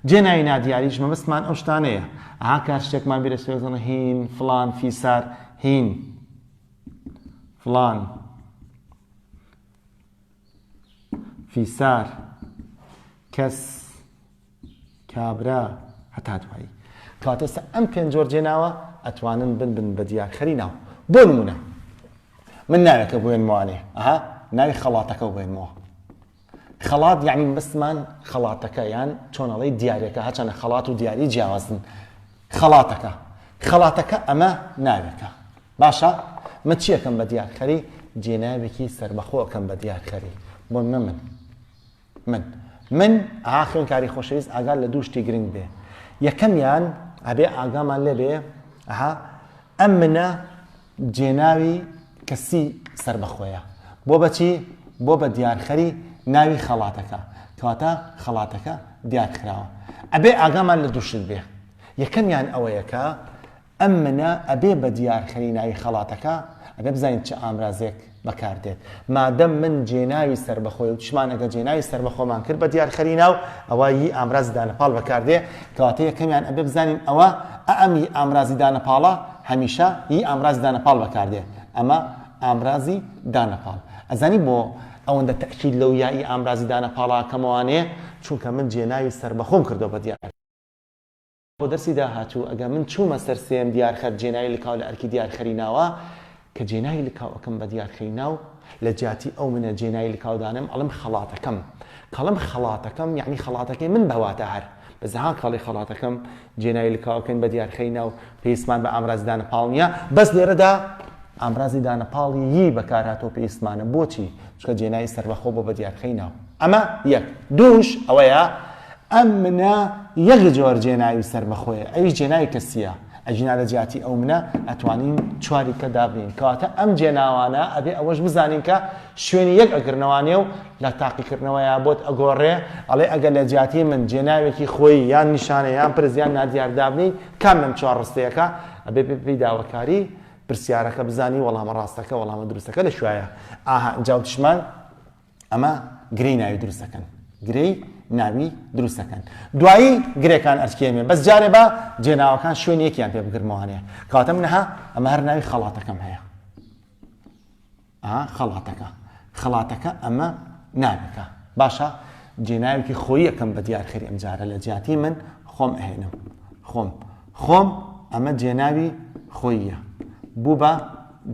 A: جێناوی نادیاریش مەبەستمان ئەو شتانەیە ئاها کار شتێکمان بێرە سوێزڵە هین فڵان فیسار هین فڵان فیسار کەس کابرا هەتا دوایی کاتێستا ئەم پێنج جۆر جێناوە ئەتوانن بن بە دیارخەری ناو بۆ نمونە من ناوێکە بێنموانێ ئەها ناوی خەڵاتەکە بێنمەوە خەڵات یعنی بەسمان خەڵاتەکە یان چۆنەڵی دیارەکە هەچەنە خەڵات و دیاری جیاوازن خەڵاتەکە ئەمە ناوێکە باشە من چیەکەم بە دیارخەری جێناوێکی سەربەخۆەکەم بە دیارخەری بۆ من ئاها خوێنکاری خۆشەویست ئاگار لە دوو شتی گرنگ بێ یەکەمیان ئەبێ ئاگامان لێبێ ئەها ئەم منە جێناوی کەسی سەربەخۆیە بۆ بەچی بۆ بە دیارخەری ناوی خەڵاتەکە کەواتە خەڵاتەکە دیارکراوە ئەبێ ئاگامان لە دوو شت بێ یەکەمیان ئەوەیە کە ئەم منە ئەبێ بە دیارخەری ناوی خەڵاتەکە ئەبێ بزانین چه ئامرازێک بەکاردێت مادەم من جێناوی سەربەخۆی و چشمان ئەگە جێناوی سەربەخۆمان کرد بە دیارخەری ناو ئەوە هی ئامرازی دانەپاڵ بەکاردێ کەواتە یەکەمیان ئەبێ بزانین ئەوە ئەمی ئامرازی دانەپاڵە هەمیشە هی ئامرازی دانەپاڵ بەکاردێ ئەمە ئامرازی دانەپاڵ ئەزانی بۆ ئەوەندە تەکید لەو یایی ئامرازی دانەپاڵاکەمەوانەیە چونکە من جێناوی سەربەخۆم کردو بە دیار بۆ دەرسی داهاتوو ئەگە من چوومە سەر سێم دیارخەر جێناوی لکاو لە ئەرکی دیارخەری ناوە کە جێناوی لکاوەکەم بە دیارخەری ناو لە جیاتی ئەو منە جێناوی لکاودانم ئەڵم خەڵاتەکەم کەڵم خەڵاتەکەم یعنی خەڵاتەکەی من بەواتە هەر بەزەها کاڵی خەڵاتەکەم جێناوی لکاوەکەن بە دیارخەری ناو پێویستمان بە ئامرازی دانەپاڵ نییە بەس لێرەدا ئامرازی دانەپاڵی یی بەکارهاتەوە پێویستمانە بۆچی چکە جێناوی سەربەخۆ بۆ بە دیارخەری ناو ئەمە یەک دووش ئەوەیە ئەم منە یەک جۆر جێناوی سەربەخۆیە ئەویش جێناوی کەسیە ئەجینا لە جیاتی ئەو منە ئەتوانین چواری کە دابنین کەواتە ئەم جێناوانە ئەبێ ئەوەش بزانین کە شوێنی یەک ئەگرنەوانێ و لە تاقیکردنەوەیە بۆت ئەگۆڕێ ئەڵێ ئەگەر لە جیاتی من جێناوێکی خۆی یان نیشانە یان پرزیان نادیار دابنین کام لەم چوار ڕستەیەەکە ئەبێ پێی داواکاری پرسیارەکە بزانی وەڵامە ڕاستەکە وەڵامە دروستەکە لە شوایە ئاها جاوتشمان ئەمە گرەی ناوی دروستەکەن گرەی ناوی دروستەکەن دوایی گرێکان ئەرکێمێ بەس جارێ بە جێناوەکان شوێنێکیان پێ بگرمەوانەیە کاتە منەها ئەمە هەر ناوی خەڵاتەکەم هەیە خەڵاتەکە ئەمە ناوێکە باشە جێناوێکی خۆی یەکەم بە دیارخەری ئەم جارە لە جیاتی من خۆم ئەهێنم خۆم ئەمە جێناوی خۆیە بوو بە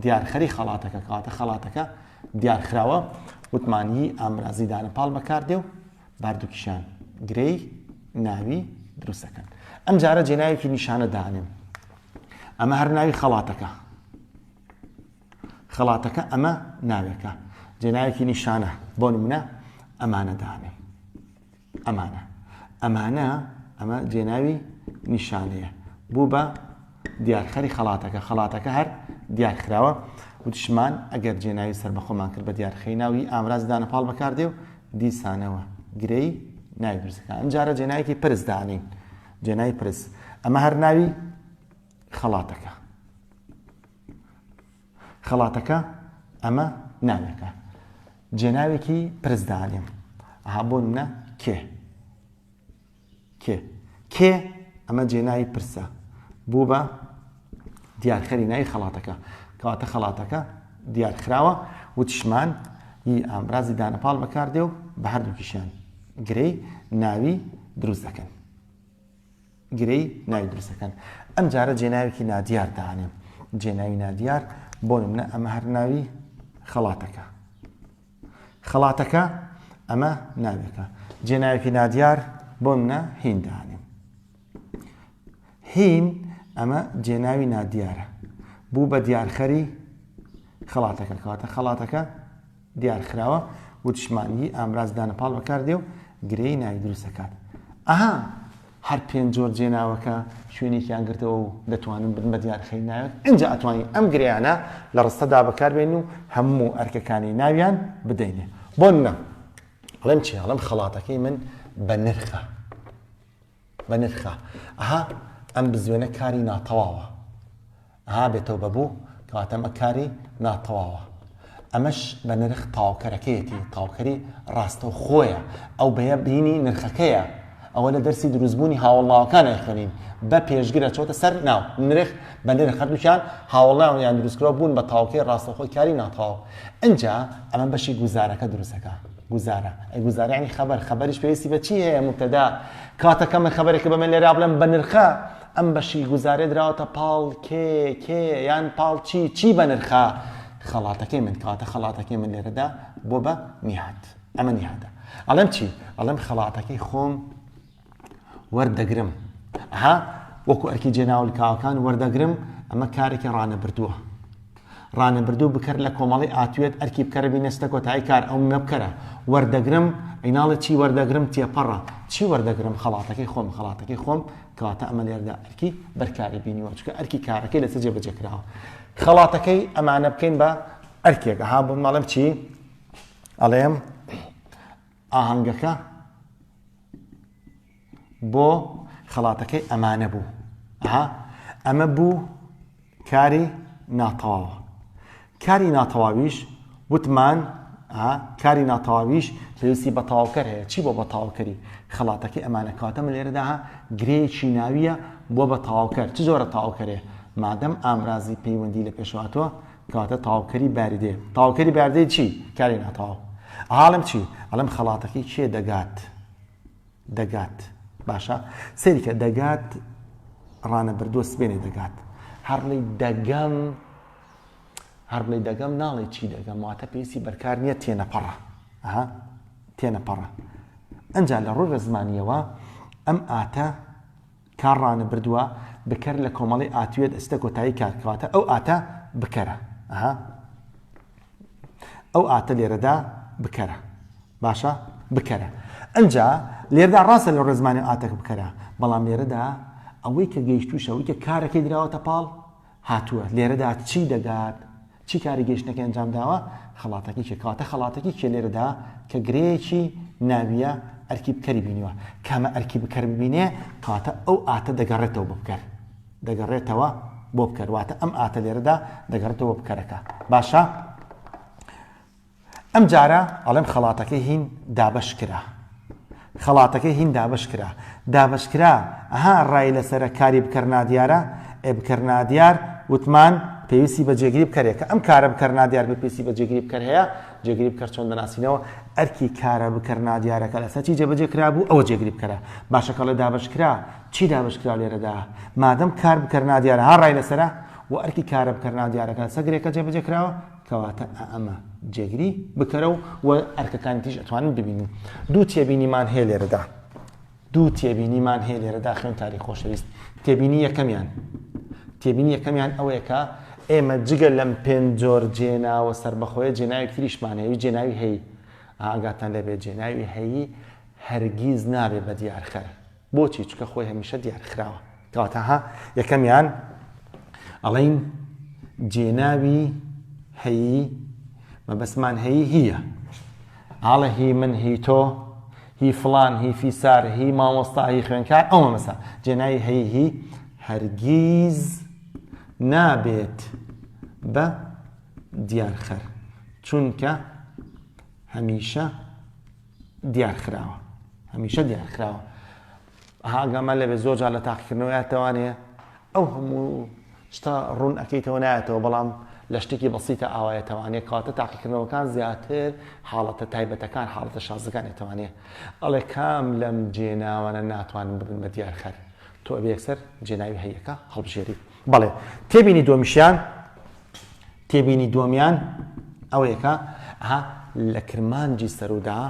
A: دیارخەری خەڵاتەکە کاتە خەڵاتەکە دیارخراوە وتمانی ئامرازی دانەپاڵ بەکاردێ و باردووکیشان گرەی ناوی دروستەکەن ئەم جارە جێناوێکی نیشانە دانێم ئەمە هەر ناوی خەڵاتەکە ئەمە ناوێکە جێناوێکی نیشانە بۆ نمونە ئەمانە دانێ ئەمە جێناوی نیشانەیە بوو بە دیارخەری خەڵاتەکە هەر دیارخراوە وتشمان ئەگەر جێناوی سەربەخۆمان کرد بە دیارخەری ناوی ئامراز دانەپاڵ بەکاردێ و دیسانەوە گرەی ناوی دروستەکە ئەم جارە جێناوێکی پرس دانین جێناوی پرس ئەمە هەر ناوی خەڵاتەکە ئەمە ناوێکە جێناوێکی پرس دانێم ئەها بۆ نمونە کێ ئەمە جێناوی پرسە بوو بە دیارخەری ناوی خەڵاتەکە کەواتە خەڵاتەکە دیارخراوە وتشمان هی ئامرازی دانەپاڵ بەکاردێ و بە هەردووکیشیان گرەی ناوی دروست دەکەن ئەم جارە جێناوێکی نادیار دانێم جێناوی نادیار بۆ نمونە ئەمە هەر ناوی خەڵاتەکە ئەمە ناوێکە جێناوێکی نادیار بۆ نمونە هین دانێم هین ئەمە جێناوی نادیارە بوو بە دیارخەری خەڵاتەکە کەواتە خەڵاتەکە دیارخراوە وتشمانی ئامراز دانەپاڵ بەکاردێ و گرەی ناوی دروستەکات ئەها هەر پێنج جۆر جێناوەکە شوێنێکیان گرتەوە و دەتوانن بن بە دیارخەری ناوێت اینجا ئەتوانین ئەم گرەیانە لە ڕستەدا بەکاربێن و هەموو ئەرکەکانی ناویان بدەینێ بۆ نمونە ئەڵێم چی ئەڵێم خەڵاتەکەی من بە نرخە ئەها ئەم بزوێنە کاری ناتەواوە ئەها بێتەوە بەبوو کەواتە ئەمە کاری ناتەواوە ئەمەش بە نرخ تاواکەرەکەیەتی تاواکەری ڕاستەوخۆیە ئەو بەیە بینی نرخەکەیە ئەوە لە دەرسی دروستبوونی هاوڵاوەکانە خوێنین بە پێشگرە چۆتە سەر ناو نرخ بە نرخ هەردووکیان هاوڵاویان دروستکرەوە بوون بە تاواکەی ڕاستەوخۆی کاری ناتەواو ئەنجا ئەمە بەشی گوزارەکە دروستەکە گوزارە ئەی گوزارە یعنی خەبەریش پێویستی بە چی هەیە مبتەدا کاتەکە من خەبەرێکە بە من لێرا بڵێم بە نرخە ئەم بەشی گوزارێ دراوەتە پاڵ کێ یان پاڵ چی بە نرخە خەڵاتەکەی من کاتە خەڵاتەکەی من لێرەدا بۆ بە نیهات ئەمە نیهاتە ئەڵێم چی ئەڵێم خەڵاتەکەی خۆم وەردەگرم وەکو ئەرکی جێناوی کاوەکان وەردەگرم ئەمە کارێکی ڕانەبردوو بکەر لە کۆمەڵی ئاتوێت ئەرکی بکەرە بینەستە کۆتایی کار ئەو مە بکەرە وەردەگرم ئەیناڵە چی وەردەگرم تێپەڕە چی وەردەگرم خەڵاتەکەی خۆم کەواتە ئەمە لێرەدا ئەرکی بەرکاری بینیوە چکە ئەرکی کارەکەی لەسەر جێبەجێکراوە خەڵاتەکەی ئەمانە بکەین بە ئەرکێک بۆ ماڵم چی ئەڵێم ئاهەنگەکە بۆ خەڵاتەکەی ئەمانە بوو ئەمە بوو کاری ناتەواوە کاری ناتەواویش وتمان کاری ناتەواویش پێویستی بە تەواوکەر هەیە چی بۆ بە تەواوکەری خەڵاتەکەی ئەمانە کاتە من لێرەدا گرێکی ناویە بۆ بە تەواوکەر چ جۆرە تەواوکەرێ مادەم ئامرازی پەیوەندی لە پێشواتوە کاتە تەواوکەری باریدێ تەواوکەری باردەی چی کاری ناتەواو حاڵم چی ئەڵێم خەڵاتەکەی کێ دەگات باشە سەریکە دەگات ڕانەبردووە سبێنێ دەگات هەرڵی دەگەم ناڵێ چی دەگەم واتە پێویستی بەرکار نییە تێنەپەڕە ئەنجا لە ڕووی ڕێزمانیەوە ئەم ئاتە کار ڕانەبردووە بکەر لە کۆمەڵی ئاتوێت ئەستە کۆتایی کارکەواتە ئەو ئاتە بکەرە ئەو ئاتە لێرەدا بکەرە باشە بکەرە ئەنجا لێرەدا ڕاستە لە ڕێزمانی ئاتەکە بکەرە بەڵام لێرەدا ئەوەی کە گەیشتووشە ئەوەی کە کارەکەی دراوەتە پاڵ هاتووە لێرەدا چی دەگات چی کاری گەیشتنەکە ئەنجام داوە خەڵاتەکەی کاتە خەڵاتەکەی کێ لێرەدا کە گرەیەکی ناویە ئەرکی بکەری بینیوە کامە ئەرکی بکەر ببینێ کاتە ئەو ئاتە دەگەڕێتەوە بۆ بکەر واتە ئەم ئاتە لێرەدا دەگەڕێتەوە بۆ بکەرەکە باشە ئەم جارە ئەڵێم خەڵاتەکەی هین دابەش کرا ڕای لەسەرە کاری بکەرنادیارە بکەرنادیار وتمان پێویستی بە جێگیری بکەرێکە ئەم کارە بکەرنادیار پێویستی بە جێگیری بکەر هەیە جێگیری بکەر چۆن دەناسینەوە ئەرکی کارە بکەرنادیارەکە لەسەر چی جێبەجێ کرا بوو ئەوە جێگیری بکەرە باشەکە لە دابەشکرا چی دابەشکرا لێرەدا مادەم کار بکەرنادیارە ڕای لەسەرە و ئەرکی کارە بکەرنادیارەکە لەسەر گرێکە جێبەجێ کراوە کەواتە ئەمە جێگیری بکەرە و ئەرکەکانی تیش ئەتوانن ببینین دوو تێبینیمان هەیە لێرەدا خوێن تاریخ خۆشەویست تێبینی یەکەمیان ئەوەیە کە ئێمە جگە لەم پێنجۆر جێناوە سەربەخۆیە جێناوی تریشمان هەیە جێناوی هەیی ئاگاتان لەبێت جێناوی هەیی هەرگیز نابێ بە دیارخەر بۆچی چکە خۆی هەمیشە دیارخراوە کەواتە یەکەمیان ئەڵێن جێناوی هەیی مەبەسمان هەیی هیە ئاڵە هی من هی تۆ هی فڵان هی فیسار هی مامۆستا هی خوێنکار ئەوە مەسا جێناوی هەیی هی هەرگیز نابێت بە دیارخەر چونکە هەمیشە دیارخراوە ئاگامان لەبێ زۆر جار لە تاقیکردنەوە یاتەوانێ ئەو هەموو شتا ڕوون ئەەکەیتەوە نایەتەوە بەڵام لە شتێکی بەسیتە ئاوایەتەوانێت کاتە تاقیکردنەوەکان زیاتر حاڵەتە تایبەتەکان حاڵەتە شازەکان ئێتەوانێ ئەڵێ کام لەم جێناوانە ناتوانن ببن بە دیارخەر تۆ ئەبێ یەکسەر جێناوی هەیەکە هەڵبژێری بەڵێ تێبینی دووەمیان ئەوەیەکە لە کرمانجی سەرۆدا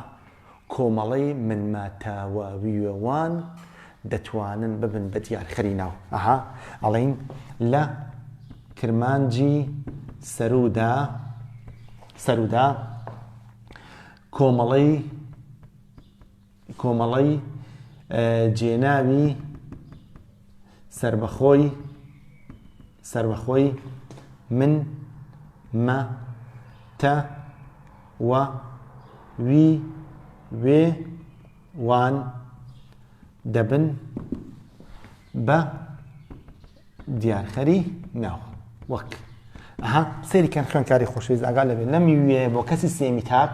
A: کۆمەڵەی منماتاواویەوان دەتوانن ببن بە دیارخەری ناو ئەڵێن لە کرمانجی سەرۆدا کۆمەڵەی جێناوی سربەخۆی من مە تە و وی وێ وان دەبن بە دیارخەری ناو وەک سيري كان خوێنکاری خۆشەویست ئاگا لەبێت لەم وێ بۆ کەسی سێمی تاک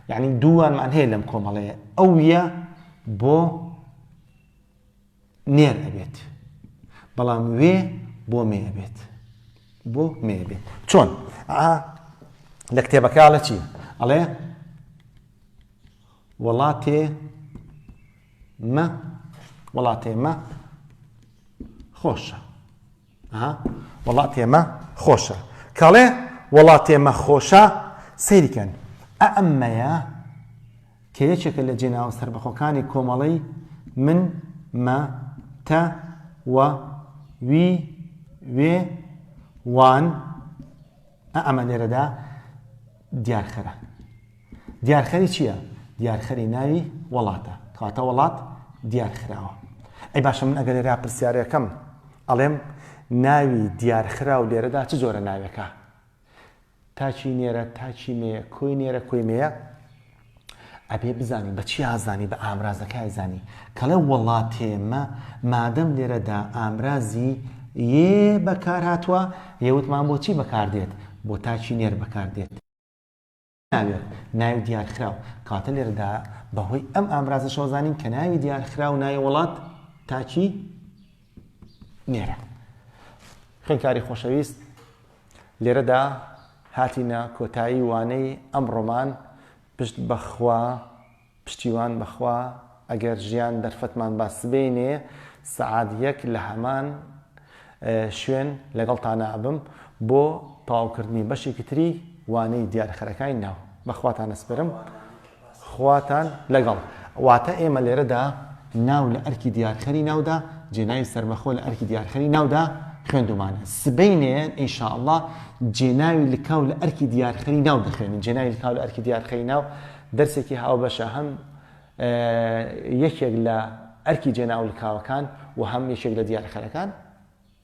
A: یعنی دووانمان هەیە لەم کۆمەڵەیە ئەویە بۆ نێر ئەبێت بەڵام وێ بۆ مێ ئەبێت بۆ مێ ئەبێت چۆن لە کتێبەکە لە چی ئەڵێ وڵاتێ مە خۆشە وڵاتێ مە خۆشە کاڵێ وڵاتێ مە خۆشە سەیریکەن ئەمەیە کە یەکێکە لە جێناوە سەربەخۆکانی کۆمەڵەی من مە تە وە وی وێ وان ئەمە لێرەدا دیارخەرە دیارخەری چییە؟ دیارخەری ناوی وڵاتە کەواتە وڵات دیارخراوە ئەی باشە من ئەگەر لێرا پرسیارەکەم ئەڵێم ناوی دیارخرا و لێرەدا چ زۆرە ناوێکە تاچی نێرە تاچی مێ کۆی نێرە کۆی مێیە ئەبێ بزانی بە چی ئازانی بە ئامرازەکە زانی کەڵێ وڵاتێمە مادەم لێرەدا ئامرازی یێ بەکار هاتووە یەوتمان بۆ چی بەکاردێت بۆ تاچی نێر بەکاردێت ناوێت ناوی دیارخراو کاتە لێرەدا بەهۆی ئەم ئامرازە شۆزانین کە ناوی دیارخرا و ناوی وڵات تاچی نێرە خوێنکاری خۆشەویست لێرەدا هاتینە کۆتایی وانەی ئەمڕۆمان پشت بەخوا پشتیوان بەخوا ئەگەر ژیان دەرفەتمان باس بینێ سەعات یەک لە هەمان شوێن لەگەڵتانە ئەبم بۆ تەواوکردنی بەشێکی تری وانەی دیارخەرەکانی ناو بەخواتان ئەسپێرم خواتان لەگەڵ واتە ئێمە لێرەدا ناو لە ئەرکی دیارخەری ناودا جێناوی سەربەخۆ لە ئەرکی دیارخەری ناودا خوێندومانە سبەینێن ئینشاءالله جێناوی لکاو لە ئەرکی دیارخەری ناو دەخوێنین جێناوی لکاو لە ئەرکی دیارخەری ناو دەرسێکی هاوبەشە هەم یەکێک لە ئەرکی جێناو لکاوەکان و هەم یەکێک لە دیارخەرەکان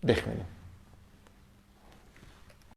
A: دەخوێنین